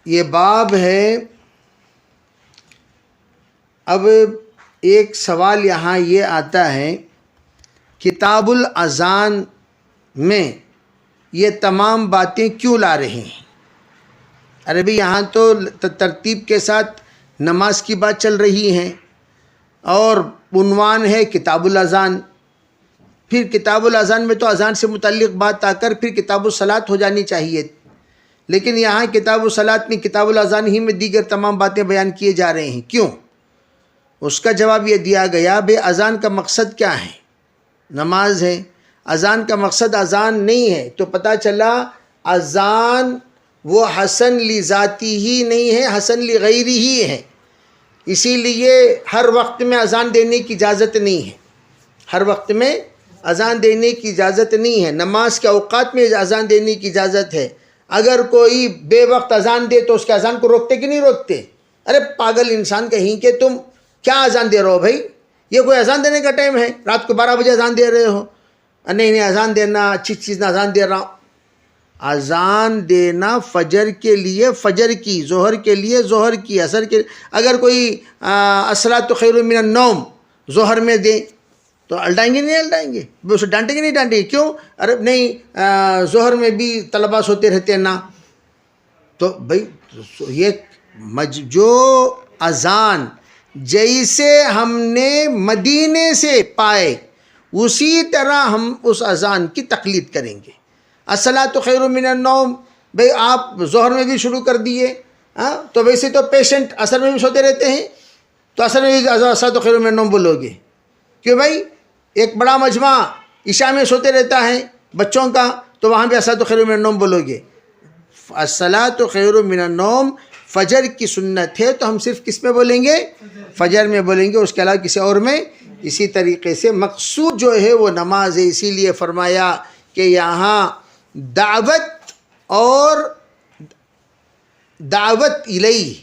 یہ باب ہے. اب ایک سوال یہاں یہ آتا ہے، کتاب الاذان میں یہ تمام باتیں کیوں لا رہے ہیں؟ ارے بھئی یہاں تو ترتیب کے ساتھ نماز کی بات چل رہی ہے اور عنوان ہے کتاب الاذان. پھر کتاب الاذان میں تو اذان سے متعلق بات آ کر پھر کتاب الصلاۃ ہو جانی چاہیے، لیکن یہاں کتاب الصلاۃ میں کتاب الاذان ہی میں دیگر تمام باتیں بیان کیے جا رہے ہیں. کیوں؟ اس کا جواب یہ دیا گیا، بے اذان کا مقصد کیا ہے؟ نماز ہے. اذان کا مقصد اذان نہیں ہے تو پتہ چلا اذان وہ حسن لذاتی ہی نہیں ہے، حسن لغیری ہی ہے. اسی لیے ہر وقت میں اذان دینے کی اجازت نہیں ہے، ہر وقت میں اذان دینے کی اجازت نہیں ہے. نماز کے اوقات میں اذان دینے کی اجازت ہے. اگر کوئی بے وقت اذان دے تو اس کے اذان کو روکتے کہ نہیں روکتے؟ ارے پاگل انسان کہیں کہ تم کیا اذان دے رہے ہو بھائی؟ یہ کوئی اذان دینے کا ٹائم ہے؟ رات کو 12 بجے اذان دے رہے ہو؟ نہیں اذان دینا اچھی چیز نہ، اذان دے رہا ہوں. اذان دینا فجر کے لیے فجر کی، ظہر کے لیے ظہر کی، عصر کے. اگر کوئی الصلاۃ خیر من النوم ظہر میں دے تو الٹائیں گے نہیں الٹائیں گے؟ اسے ڈانٹیں گے نہیں ڈانٹیں گے؟ کیوں؟ ارے نہیں ظہر میں بھی طلباء سوتے رہتے ہیں نا. تو بھائی یہ جو اذان جیسے ہم نے مدینے سے پائے اسی طرح ہم اس اذان کی تقلید کریں گے. الصلاۃ خیر من النوم، بھئی آپ ظہر میں بھی شروع کر دیے تو ویسے تو پیشنٹ عصر میں بھی سوتے رہتے ہیں، تو عصر میں بھی الصلاۃ خیر من النوم بولو گے. کیوں بھائی؟ ایک بڑا مجمع عشاء میں سوتے رہتا ہے بچوں کا، تو وہاں بھی الصلاۃ خیر من النوم بولو گے. الصلاۃ خیر من النوم فجر کی سنت ہے تو ہم صرف کس میں بولیں گے؟ فجر میں بولیں گے، اس کے علاوہ کسی اور میں. اسی طریقے سے مقصود جو ہے وہ نماز ہے. اسی لیے فرمایا کہ یہاں دعوت اور دعوت الیہ،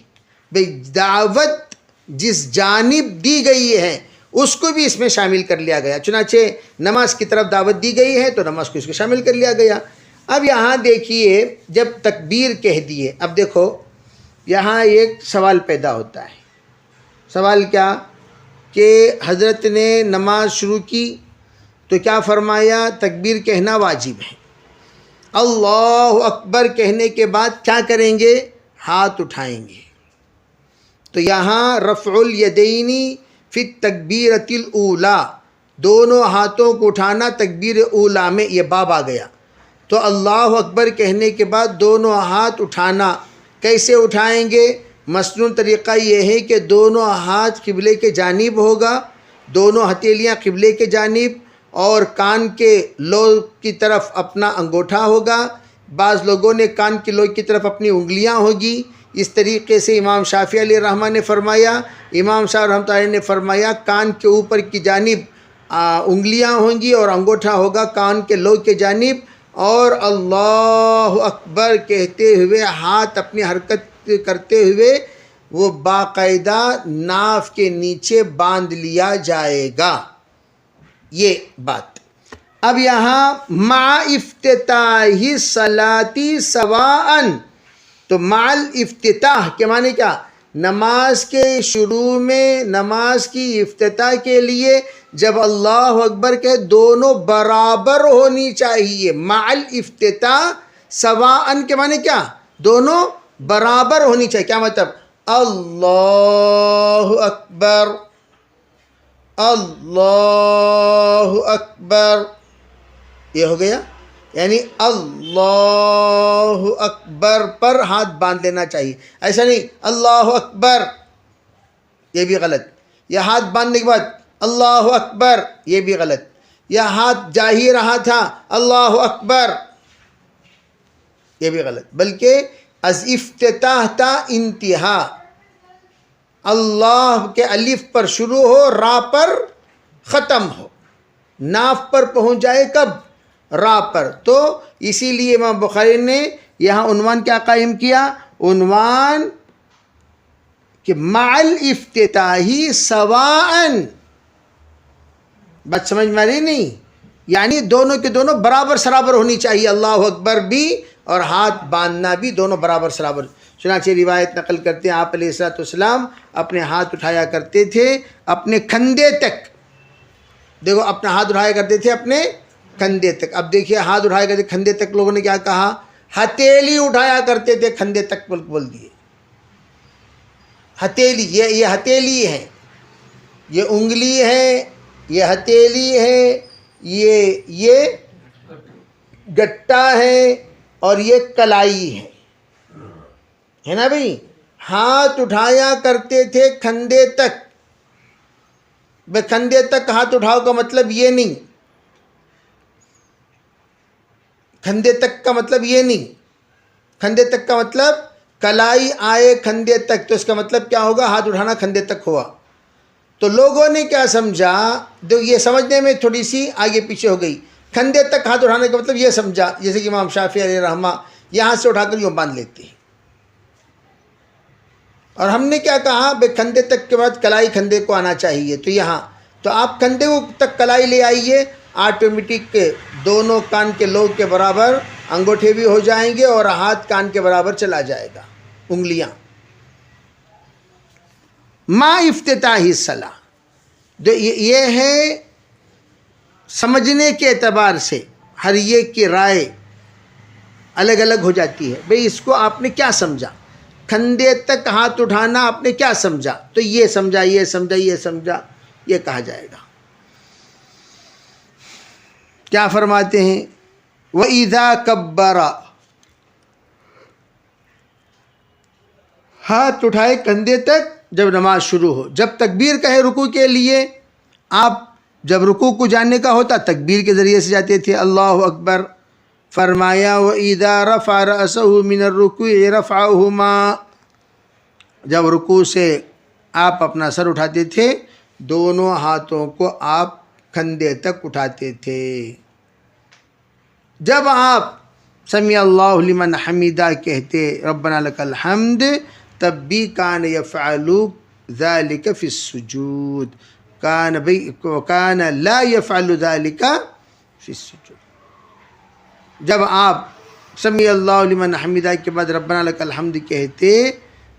بھئی دعوت جس جانب دی گئی ہے اس کو بھی اس میں شامل کر لیا گیا. چنانچہ نماز کی طرف دعوت دی گئی ہے تو نماز کو اس کو شامل کر لیا گیا. اب یہاں دیکھیے جب تکبیر کہہ دیے، اب دیکھو یہاں ایک سوال پیدا ہوتا ہے. سوال کیا؟ کہ حضرت نے نماز شروع کی تو کیا فرمایا؟ تکبیر کہنا واجب ہے. اللہ اکبر کہنے کے بعد کیا کریں گے؟ ہاتھ اٹھائیں گے. تو یہاں رفع الیدین فی التکبیرۃ الاولی، دونوں ہاتھوں کو اٹھانا تکبیر اولا میں، یہ باب آ گیا. تو اللہ اکبر کہنے کے بعد دونوں ہاتھ اٹھانا. کیسے اٹھائیں گے؟ مسنون طریقہ یہ ہے کہ دونوں ہاتھ قبلے کے جانب ہوگا، دونوں ہتھیلیاں قبلے کے جانب، اور کان کے لو کی طرف اپنا انگوٹھا ہوگا. بعض لوگوں نے کان کے لو کی طرف اپنی انگلیاں ہوگی. اس طریقے سے امام شافعی علیہ الرحمہ نے فرمایا، امام صاحب رحمۃ اللہ علیہ نے فرمایا کان کے اوپر کی جانب انگلیاں ہوں گی اور انگوٹھا ہوگا کان کے لو کے جانب. اور اللہ اکبر کہتے ہوئے ہاتھ اپنی حرکت کرتے ہوئے وہ باقاعدہ ناف کے نیچے باندھ لیا جائے گا. یہ بات. اب یہاں مع افتتاح صلاتی سواء، تو مع الافتتاح کے معنی کیا؟ نماز کے شروع میں، نماز کی افتتاح کے لیے جب اللہ اکبر کہ دونوں برابر ہونی چاہیے. مع الافتتاح سواء کے معنی کیا؟ دونوں برابر ہونی چاہیے. کیا مطلب؟ اللہ اکبر، اللہ اکبر، یہ ہو گیا. یعنی اللہ اکبر پر ہاتھ باندھ لینا چاہیے. ایسا نہیں اللہ اکبر، یہ بھی غلط. یہ ہاتھ باندھنے کے بعد اللہ اکبر، یہ بھی غلط. یہ ہاتھ جا ہی رہا تھا اللہ اکبر، یہ بھی غلط. بلکہ از افتتاح تا انتہا، اللہ کے الف پر شروع ہو، را پر ختم ہو، ناف پر پہنچ جائے کب؟ را پر. تو اسی لیے امام بخاری نے یہاں عنوان کیا قائم کیا؟ عنوان کہ مع الافتتاحی سواء. بات سمجھ میں آ رہی نہیں؟ یعنی دونوں کے دونوں برابر سرابر ہونی چاہیے. اللہ اکبر بھی اور ہاتھ باندھنا بھی دونوں برابر سرابر. چنانچہ روایت نقل کرتے ہیں آپ علیہ الصلوۃ والسلام اپنے ہاتھ اٹھایا کرتے تھے اپنے کندھے تک. دیکھو اپنا ہاتھ اٹھایا کرتے تھے اپنے کندھے تک. اب دیکھیے ہاتھ اٹھایا کرتے کندھے تک، لوگوں نے کیا کہا؟ ہتھیلی اٹھایا کرتے تھے کندھے تک بول دیے. ہتھیلی، یہ ہتھیلی ہے، یہ انگلی ہے، یہ ہتھیلی ہے، یہ گٹا ہے، اور یہ کلائی ہے نا بھئی. ہاتھ اٹھایا کرتے تھے کندھے تک. بے کندھے تک ہاتھ اٹھاؤ کا مطلب یہ نہیں، کندھے تک کا مطلب یہ نہیں. کندھے تک کا مطلب کلائی آئے کندھے تک، تو اس کا مطلب کیا ہوگا؟ ہاتھ اٹھانا کندھے تک ہوا. تو لوگوں نے کیا سمجھا، یہ سمجھنے میں تھوڑی سی آگے پیچھے ہو گئی. کندھے تک ہاتھ اٹھانے کا مطلب یہ سمجھا، جیسے کہ امام شافعی علیہ رحمہ یہاں سے اٹھا کر یوں باندھ لیتے ہیں. اور ہم نے کیا کہا؟ بے کندھے تک کے بعد کلائی کندھے کو آنا چاہیے. تو یہاں تو آپ کندھے تک کلائی لے آئیے، آٹومیٹک دونوں کان کے لوگ کے برابر انگوٹھے بھی ہو جائیں گے اور ہاتھ کان کے برابر چلا جائے گا، انگلیاں. ما افتتاحی صلاح، یہ ہے سمجھنے کے اعتبار سے ہر ایک کی رائے الگ الگ ہو جاتی ہے. بھئی اس کو آپ نے کیا سمجھا؟ کندھے تک ہاتھ اٹھانا آپ نے کیا سمجھا؟ تو یہ سمجھا، یہ سمجھا، یہ سمجھا، یہ کہا جائے گا. کیا فرماتے ہیں؟ وَإِذَا كَبَّرَ، ہاتھ اٹھائے کندھے تک جب نماز شروع ہو. جب تکبیر کہے رکوع کے لیے، آپ جب رکوع کو جانے کا ہوتا تکبیر کے ذریعے سے جاتے تھے، اللہ اکبر. فرمایا وَإِذَا رَفَعَ رَأْسَهُ مِنَ الرُّكُوعِ رَفَعَهُمَا، جب رکوع سے آپ اپنا سر اٹھاتے تھے دونوں ہاتھوں کو آپ کندھے تک اٹھاتے تھے. جب آپ سمیع اللہ لمن حمیدہ کہتے ربنا لک الحمد، تب بھی کان یفعل ذلک فی السجود، کان لا یفعل ذلک فی السجود. جب آپ سمیع اللہ لمن حمیدہ کے بعد ربنا لک الحمد کہتے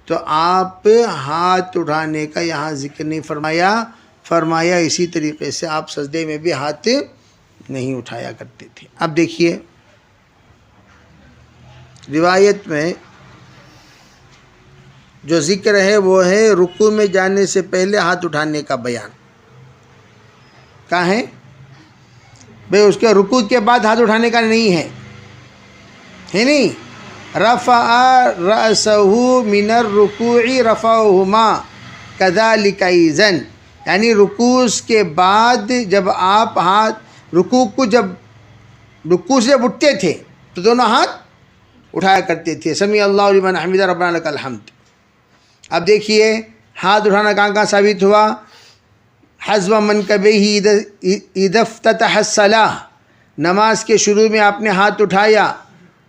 تو آپ ہاتھ اٹھانے کا یہاں ذکر نہیں فرمایا اسی طریقے سے آپ سجدے میں بھی ہاتھ نہیں اٹھایا کرتے تھے. اب دیکھیے روایت میں جو ذکر ہے وہ ہے رکوع میں جانے سے پہلے ہاتھ اٹھانے کا بیان. کہاں ہے بھئی؟ اس کے رکوع کے بعد ہاتھ اٹھانے کا نہیں ہے نہیں. رفع رأسہ من الرکوع رفعہما کذالک ایذن، یعنی رکوع کے بعد جب آپ رکوع سے جب اٹھتے تھے تو دونوں ہاتھ اٹھایا کرتے تھے. سمیع اللہ لمن حمیدہ ربنا لک الحمد. اب دیکھیے ہاتھ اٹھانا کہاں ثابت ہوا؟ حذو منکبیہ اذا افتتح الصلاۃ، نماز کے شروع میں آپ نے ہاتھ اٹھایا.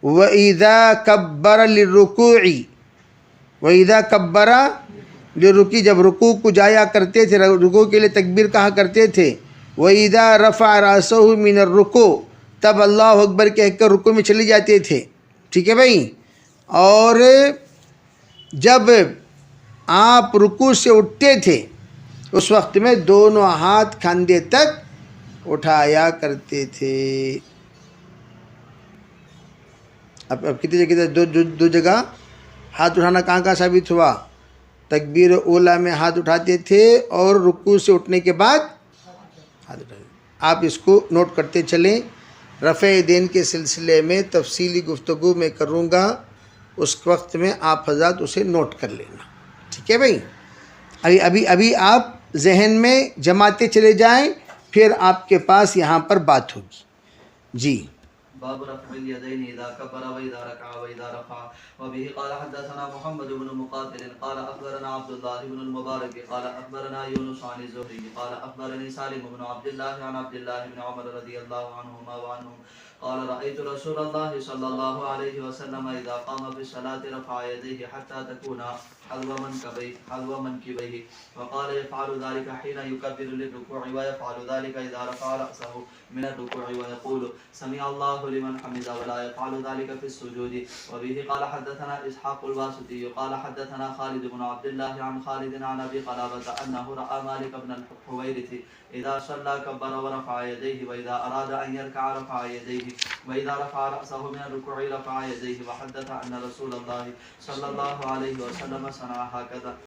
وَإِذَا كَبَّرَ لِلرُّكُوعِ، وَإِذَا كَبَّرَ لِلرُّكُوعِ، جب رکوع کو جایا کرتے تھے، رکوع کے لیے تکبیر کہا کرتے تھے. وَإِذَا رَفَعَ رَأْسَهُ مِنَ الرُّكُوعِ، تب اللہ اکبر کہہ کر رکوع میں چلے جاتے تھے. ٹھیک ہے بھائی. اور جب آپ رکوع سے اٹھتے تھے اس وقت میں دونوں ہاتھ کندھے تک اٹھایا کرتے تھے. اب کتنی جگہ دو جگہ ہاتھ اٹھانا کہاں ثابت ہوا؟ تکبیر اولا میں ہاتھ اٹھاتے تھے اور رکوع سے اٹھنے کے بعد ہاتھ اٹھاتے. آپ اس کو نوٹ کرتے چلیں. رفع دین کے سلسلے میں تفصیلی گفتگو میں کروں گا، اس وقت میں آپ حضرات اسے نوٹ کر لینا. ٹھیک ہے بھائی. ابھی آپ ذہن میں جماتے چلے جائیں، پھر آپ کے پاس یہاں پر بات ہوگی. جی. باب رفع اليدين اذا كبر واذا ركع واذا رفع. وبه قال حدثنا محمد بن مقاتل قال اخبرنا عبد الله بن المبارك قال اخبرنا يونس عن الزهري قال اخبرني سالم بن عبد الله عن عبد الله بن عمر رضي الله عنهما وعنهم قال رأيت رسول الله صلى الله عليه وسلم إذا قام في الصلاة رفع يديه حتى تكون حذو منكبيه وقال يفعل ذلك حين يكبر للركوع ويفعل ذلك إذا رفع رأسه من الركوع ويقول سمع الله لمن حمده ولا يفعل ذلك في السجود. وبه قال حدثنا إسحاق الواسطي قال حدثنا خالد بن عبد الله عن خالد عن أبي قلابة أنه رأى مالك بن الحويرث إذا صلى كبر ورفع يديه وإذا أراد أن يركع رفع يديه وإذا رفع رأسه من الركوع رفع يديه. وحدث أن رسول الله صلى الله عليه وسلم صنع هكذا.